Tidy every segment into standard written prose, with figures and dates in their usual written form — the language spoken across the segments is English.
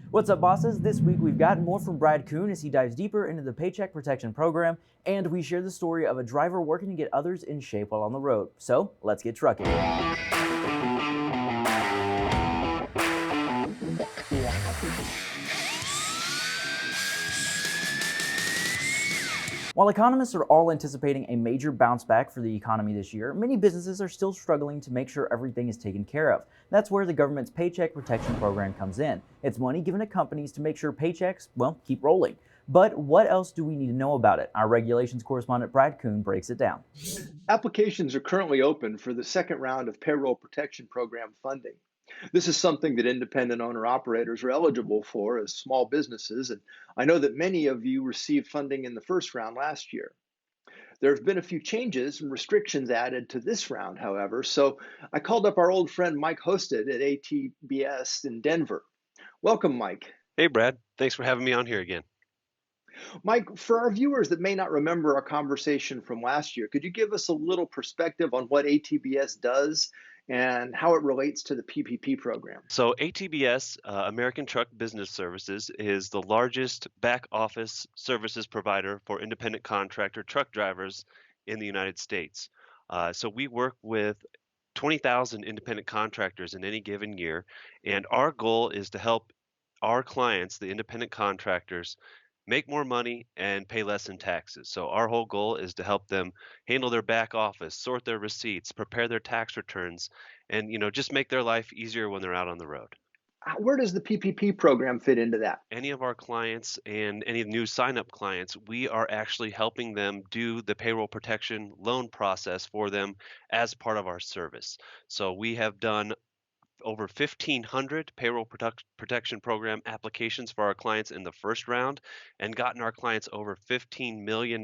What's up, bosses? This week we've got more from Brad Kuhn as he dives deeper into the Paycheck protection program, and we share the story of a driver working to get others in shape while on the road. So let's get trucking. While economists are all anticipating a major bounce back for the economy this year, many businesses are still struggling to make sure everything is taken care of. That's where the government's Paycheck Protection Program comes in. It's money given to companies to make sure paychecks, keep rolling. But what else do we need to know about it? Our regulations correspondent Brad Kuhn breaks it down. Applications are currently open for the second round of Payroll Protection Program funding. This is something that independent owner operators are eligible for as small businesses, and I know that many of you received funding in the first round last year. There have been a few changes and restrictions added to this round, however, so I called up our old friend Mike Hosted at ATBS in Denver. Welcome, Mike. Hey, Brad. Thanks for having me on here again. Mike, for our viewers that may not remember our conversation from last year, could you give us a little perspective on what ATBS does and how it relates to the PPP program? So, ATBS, American Truck Business Services, is the largest back office services provider for independent contractor truck drivers in the United States. So, we work with 20,000 independent contractors in any given year, and our goal is to help our clients, the independent contractors, make more money and pay less in taxes. So our whole goal is to help them handle their back office, sort their receipts, prepare their tax returns, and just make their life easier when they're out on the road. Where does the PPP program fit into that? Any of our clients and any new sign up clients, we are actually helping them do the payroll protection loan process for them as part of our service. So we have done over 1,500 payroll protection program applications for our clients in the first round and gotten our clients over $15 million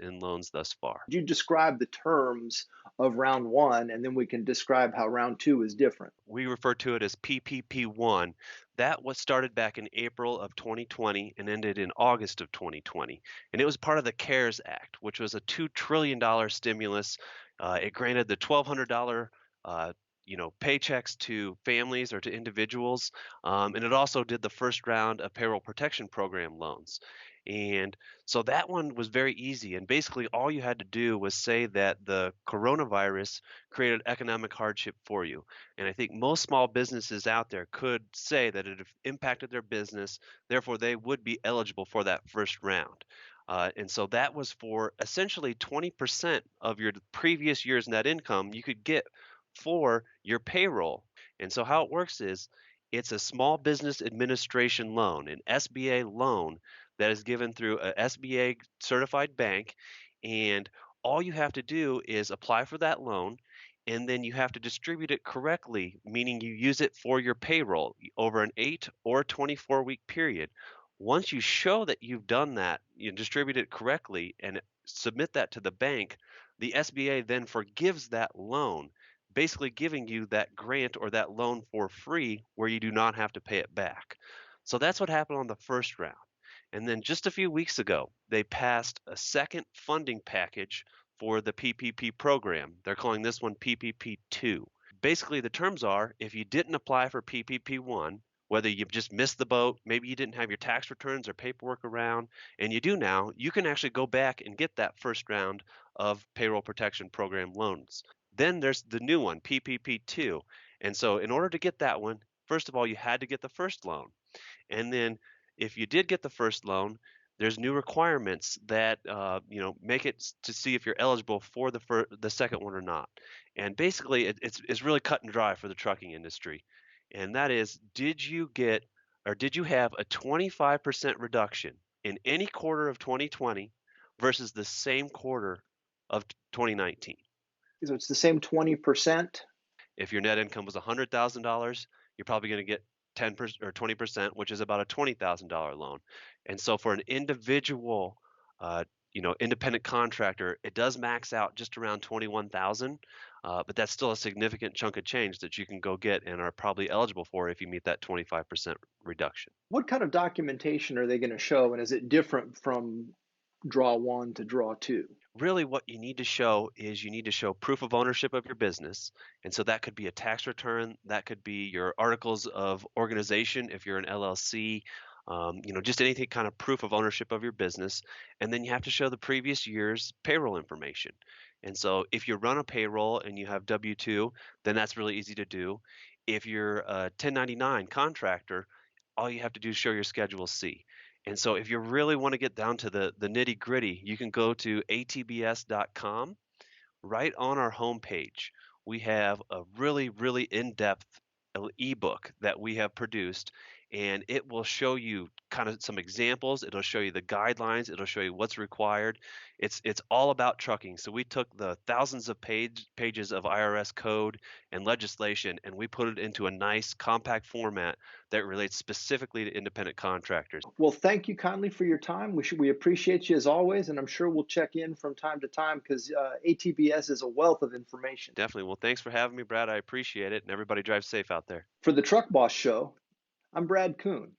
in loans thus far. You describe the terms of round one, and then we can describe how round two is different. We refer to it as PPP1. That was started back in April of 2020 and ended in August of 2020. And it was part of the CARES Act, which was a $2 trillion stimulus. It granted the $1,200 paychecks to families or to individuals. And it also did the first round of payroll protection program loans. And so that one was very easy. And basically, all you had to do was say that the coronavirus created economic hardship for you. And I think most small businesses out there could say that it have impacted their business, therefore, they would be eligible for that first round. And so that was for essentially 20% of your previous year's net income you could get for your payroll. And so how it works is it's a small business administration loan, an SBA loan that is given through a SBA certified bank. And all you have to do is apply for that loan and then you have to distribute it correctly, meaning you use it for your payroll over an 8 or 24-week period. Once you show that you've done that, you distribute it correctly and submit that to the bank, the SBA then forgives that loan, basically giving you that grant or that loan for free where you do not have to pay it back. So that's what happened on the first round. And then just a few weeks ago, they passed a second funding package for the PPP program. They're calling this one PPP2. Basically, the terms are if you didn't apply for PPP1, whether you've just missed the boat, maybe you didn't have your tax returns or paperwork around, and you do now, you can actually go back and get that first round of payroll protection program loans. Then there's the new one, PPP2. And so in order to get that one, first of all, you had to get the first loan. And then if you did get the first loan, there's new requirements that make it to see if you're eligible for the second one or not. And basically, it's really cut and dry for the trucking industry. And that is, did you have a 25% reduction in any quarter of 2020 versus the same quarter of 2019? So it's the same 20%. If your net income was $100,000, you're probably going to get 10% or 20%, which is about a $20,000 loan. And so for an individual, independent contractor, it does max out just around 21,000, but that's still a significant chunk of change that you can go get and are probably eligible for if you meet that 25% reduction. What kind of documentation are they going to show, and is it different from draw one to draw two? Really what you need to show is you need to show proof of ownership of your business. And so that could be a tax return, that could be your articles of organization if you're an LLC, just anything kind of proof of ownership of your business. And then you have to show the previous year's payroll information. And so if you run a payroll and you have W-2, then that's really easy to do. If you're a 1099 contractor, all you have to do is show your Schedule C. And so if you really want to get down to the nitty gritty, you can go to atbs.com. Right on our homepage, we have a really, really in-depth ebook that we have produced, and it will show you kind of some examples. It'll show you the guidelines. It'll show you what's required. It's all about trucking. So we took the thousands of pages of IRS code and legislation, and we put it into a nice compact format that relates specifically to independent contractors. Well, thank you kindly for your time. We appreciate you as always, and I'm sure we'll check in from time to time because ATBS is a wealth of information. Definitely. Well, thanks for having me, Brad. I appreciate it, and everybody drive safe out there. For the Truck Boss Show, I'm Brad Kuhn.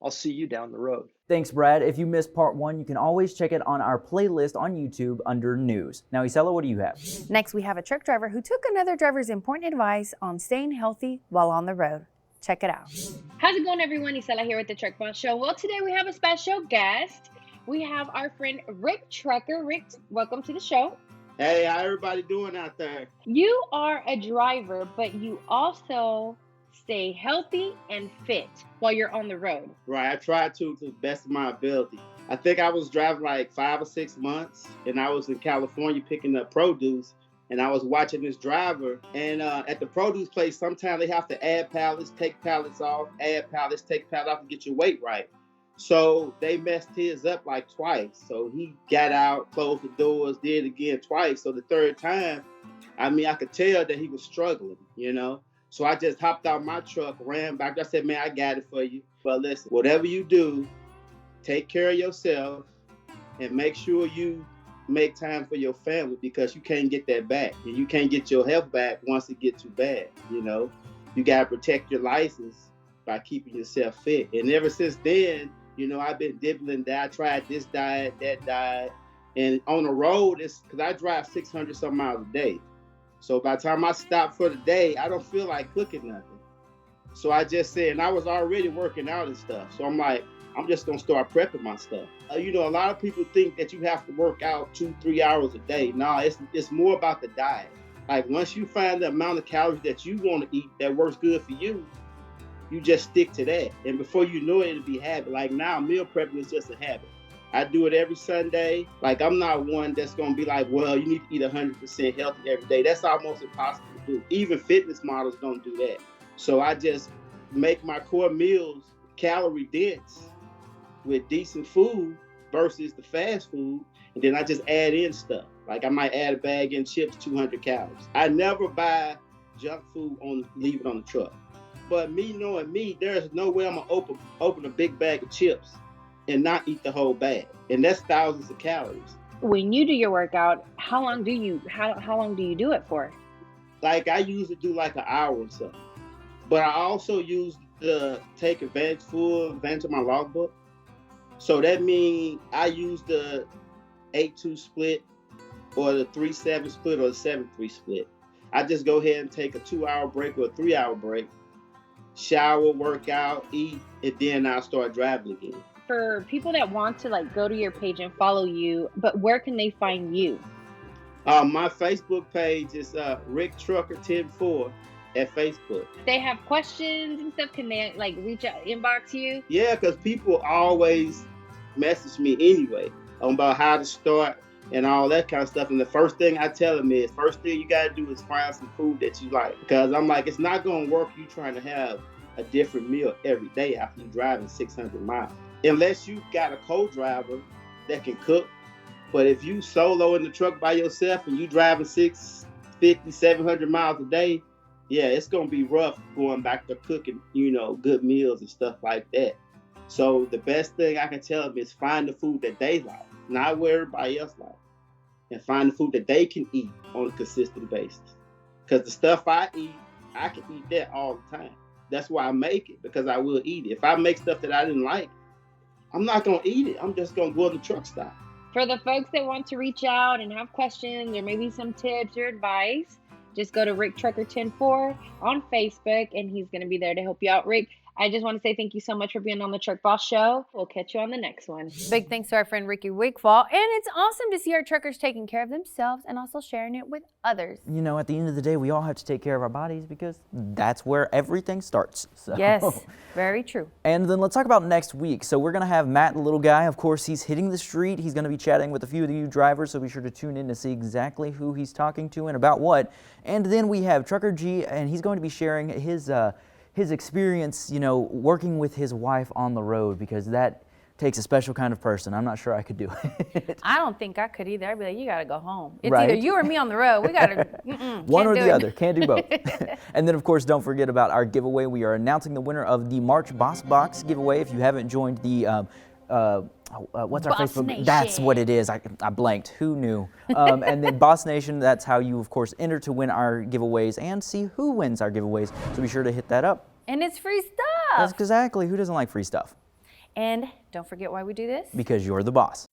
I'll see you down the road. Thanks, Brad. If you missed part 1, you can always check it on our playlist on YouTube under News. Now, Isela, what do you have? Next, we have a truck driver who took another driver's important advice on staying healthy while on the road. Check it out. How's it going, everyone? Isela here with the Truck Boss Show. Well, today we have a special guest. We have our friend Rick Trucker. Rick, welcome to the show. Hey, how everybody doing out there? You are a driver, but you also stay healthy and fit while you're on the road. Right, I try to the best of my ability. I think I was driving like 5 or 6 months, and I was in California picking up produce, and I was watching this driver, and at the produce place, sometimes they have to add pallets, take pallets off, add pallets, take pallets off, and get your weight right. So they messed his up like twice. So he got out, closed the doors, did it again twice. So the third time, I could tell that he was struggling, So I just hopped out my truck, ran back. I said, man, I got it for you. But listen, whatever you do, take care of yourself and make sure you make time for your family because you can't get that back. And you can't get your health back once it gets too bad, You got to protect your license by keeping yourself fit. And ever since then, I've been dibbling that. I tried this diet, that diet. And on the road, it's because I drive 600 some miles a day. So by the time I stop for the day, I don't feel like cooking nothing. So I just said, and I was already working out and stuff. So I'm like, I'm just going to start prepping my stuff. A lot of people think that you have to work out 2-3 hours a day. No, it's more about the diet. Like once you find the amount of calories that you want to eat that works good for you, you just stick to that. And before you know it, it'll be habit. Like now, meal prepping is just a habit. I do it every Sunday. Like I'm not one that's gonna be like, well, you need to eat 100% healthy every day. That's almost impossible to do. Even fitness models don't do that. So I just make my core meals calorie dense with decent food versus the fast food. And then I just add in stuff. Like I might add a bag in chips, 200 calories. I never buy junk food leave it on the truck. But me knowing me, there's no way I'm gonna open a big bag of chips and not eat the whole bag. And that's thousands of calories. When you do your workout, how long do you do it for? Like I usually do like an hour or so. But I also use take full advantage of my logbook. So that means I use the 8-2 split or the 3-7 split or the 7-3 split. I just go ahead and take a 2-hour break or a 3-hour break, shower, work out, eat, and then I'll start driving again. For people that want to go to your page and follow you, but where can they find you? My Facebook page is Rick Trucker 104 at Facebook. If they have questions and stuff, can they reach out, inbox you? Yeah, because people always message me anyway about how to start and all that kind of stuff. And the first thing I tell them is, first thing you got to do is find some food that you like. Because I'm like, it's not going to work you trying to have a different meal every day after you're driving 600 miles. Unless you got a co-driver that can cook. But if you solo in the truck by yourself and you driving 650, 700 miles a day, yeah, it's going to be rough going back to cooking, good meals and stuff like that. So the best thing I can tell them is find the food that they like, not what everybody else likes. And find the food that they can eat on a consistent basis. Because the stuff I eat, I can eat that all the time. That's why I make it, because I will eat it. If I make stuff that I didn't like, I'm not going to eat it. I'm just going to go to the truck stop. For the folks that want to reach out and have questions or maybe some tips or advice, just go to Rick Trucker 104 on Facebook, and he's going to be there to help you out. Rick, I just want to say thank you so much for being on the Truck Boss Show. We'll catch you on the next one. Big thanks to our friend Ricky Wigfall. And it's awesome to see our truckers taking care of themselves and also sharing it with others. You know, at the end of the day, we all have to take care of our bodies because that's where everything starts. So. Yes, very true. And then let's talk about next week. So we're going to have Matt, the little guy. Of course, he's hitting the street. He's going to be chatting with a few of you drivers, so be sure to tune in to see exactly who he's talking to and about what. And then we have Trucker G, and he's going to be sharing his experience, you know, working with his wife on the road, because that takes a special kind of person. I'm not sure I could do it. I don't think I could either. I'd be like, you got to go home. It's Right. either you or me on the road. We got to, one or the other. Can't do both. And then, of course, don't forget about our giveaway. We are announcing the winner of the March Boss Box giveaway. If you haven't joined the what's our Boss Facebook? Nation. That's what it is. I blanked. Who knew? And then Boss Nation, that's how you, of course, enter to win our giveaways and see who wins our giveaways. So be sure to hit that up. And it's free That's stuff. exactly. Who doesn't like free stuff? And don't forget why we do this. Because you're the boss.